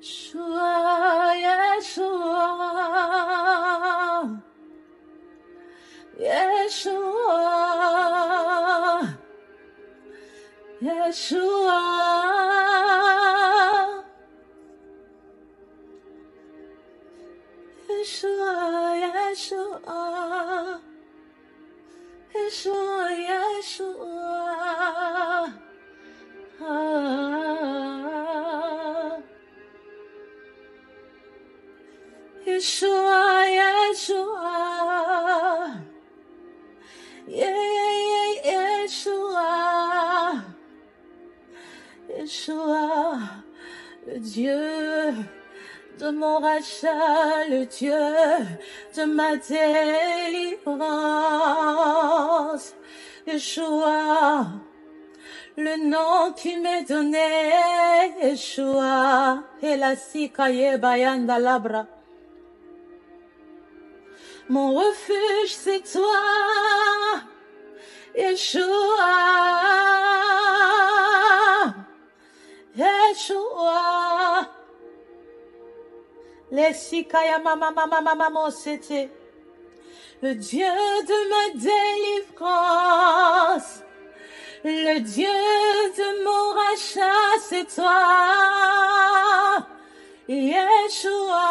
Yeshua, Yeshua, Yeshua, Yeshua, Yeshua, Yeshua, Yeshua, Yeshua, Yeshua, Yeshua, Yeshua, le Dieu de mon rachat, le Dieu de ma délivrance. Yeshua, le nom qui m'est donné, Yeshua, et la sikaye bayanda labra. Mon refuge, c'est toi, Yeshua, Yeshua. Les sikaya mama c'était le Dieu de ma délivrance, le Dieu de mon rachat, c'est toi, Yeshua,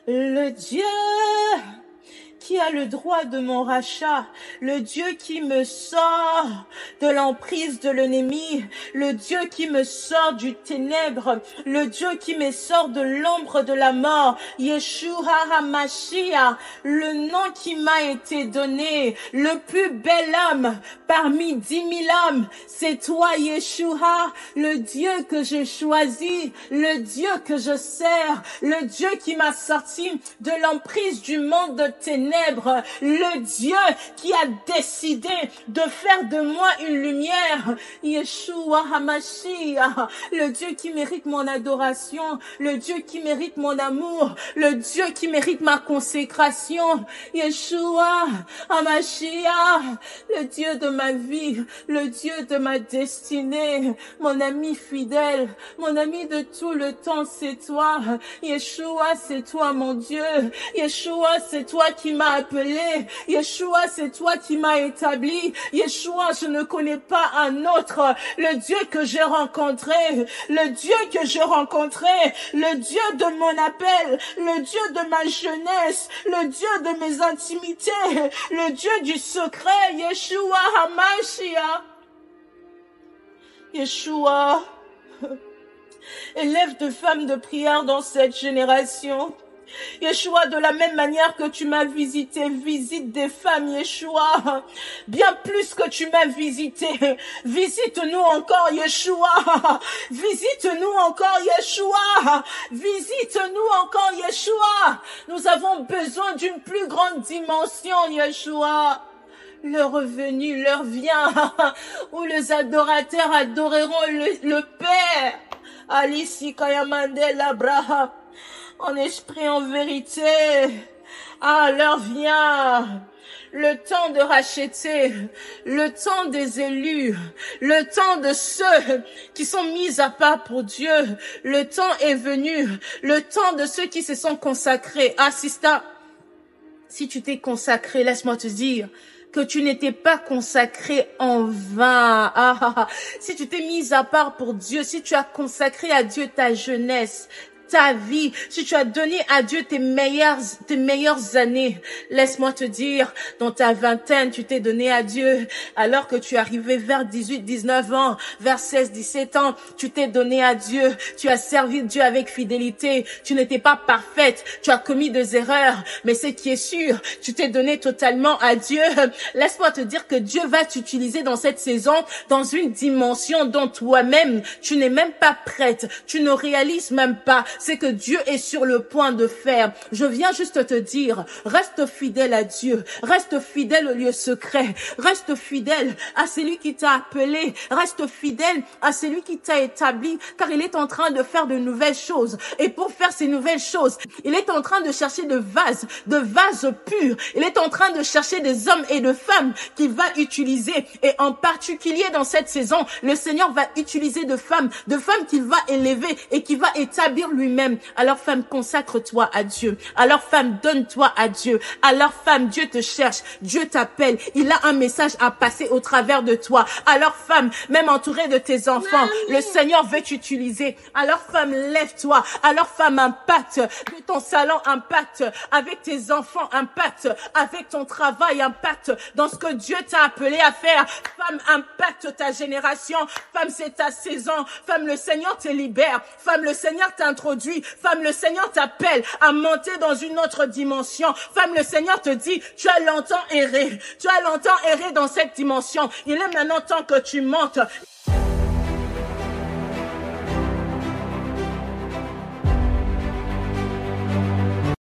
le Dieu qui a le droit de mon rachat, le Dieu qui me sort de l'emprise de l'ennemi, le Dieu qui me sort du ténèbre, le Dieu qui me sort de l'ombre de la mort, Yeshua HaMashiach, le nom qui m'a été donné, le plus bel homme parmi 10 000 hommes, c'est toi Yeshua, le Dieu que j'ai choisi, le Dieu que je sers, le Dieu qui m'a sorti de l'emprise du monde de ténèbres, le Dieu qui a décidé de faire de moi une lumière, Yeshua HaMashiach, le Dieu qui mérite mon adoration, le Dieu qui mérite mon amour, le Dieu qui mérite ma consécration, Yeshua HaMashiach, le Dieu de ma vie, le Dieu de ma destinée, mon ami fidèle, mon ami de tout le temps, c'est toi, Yeshua, c'est toi mon Dieu, Yeshua, c'est toi qui m'as appelé, Yeshua, c'est toi qui m'as établi, Yeshua, je ne connais pas un autre, le Dieu que j'ai rencontré, le Dieu que j'ai rencontré, le Dieu de mon appel, le Dieu de ma jeunesse, le Dieu de mes intimités, le Dieu du secret, Yeshua HaMashiach. Yeshua, élève de femmes de prière dans cette génération. Yeshua, de la même manière que tu m'as visité, visite des femmes, Yeshua, bien plus que tu m'as visité. Visite-nous encore, Yeshua. Visite-nous encore, Yeshua. Visite-nous encore, Yeshua. Nous avons besoin d'une plus grande dimension, Yeshua. L'heure venue, l'heure vient, où les adorateurs adoreront le Père. Alici Kayamandel Abraham. En esprit, en vérité. Ah, l'heure vient. Le temps de racheter, le temps des élus, le temps de ceux qui sont mis à part pour Dieu. Le temps est venu, le temps de ceux qui se sont consacrés. Ah, Sista, si tu t'es consacré, laisse-moi te dire que tu n'étais pas consacré en vain. Si tu t'es mis à part pour Dieu, si tu as consacré à Dieu ta jeunesse, ta vie, si tu as donné à Dieu tes meilleures années, laisse-moi te dire, dans ta vingtaine, tu t'es donné à Dieu, alors que tu arrivais vers 18, 19 ans, vers 16, 17 ans, tu t'es donné à Dieu, tu as servi Dieu avec fidélité, tu n'étais pas parfaite, tu as commis des erreurs, mais ce qui est sûr, tu t'es donné totalement à Dieu. Laisse-moi te dire que Dieu va t'utiliser dans cette saison, dans une dimension dont toi-même, tu n'es même pas prête, tu ne réalises même pas. c'est que Dieu est sur le point de faire. Je viens juste te dire, reste fidèle à Dieu, reste fidèle au lieu secret, reste fidèle à celui qui t'a appelé, reste fidèle à celui qui t'a établi, car il est en train de faire de nouvelles choses. Et pour faire ces nouvelles choses, il est en train de chercher de vases purs. Il est en train de chercher des hommes et de femmes qu'il va utiliser. Et en particulier dans cette saison, le Seigneur va utiliser de femmes qu'il va élever et qui va établir lui-même. Alors femme, consacre-toi à Dieu. Alors femme, donne-toi à Dieu. Alors femme, Dieu te cherche, Dieu t'appelle. Il a un message à passer au travers de toi. Alors femme, même entourée de tes enfants, le Seigneur veut t'utiliser. Alors femme, lève-toi. Alors femme, impacte de ton salon, impacte avec tes enfants, impacte avec ton travail, impacte dans ce que Dieu t'a appelé à faire. Femme, impacte ta génération. Femme, c'est ta saison. Femme, le Seigneur te libère. Femme, le Seigneur t'introduit. Femme, le Seigneur t'appelle à monter dans une autre dimension. Femme, le Seigneur te dit, tu as longtemps erré. Tu as longtemps erré dans cette dimension. Il est maintenant temps que tu montes.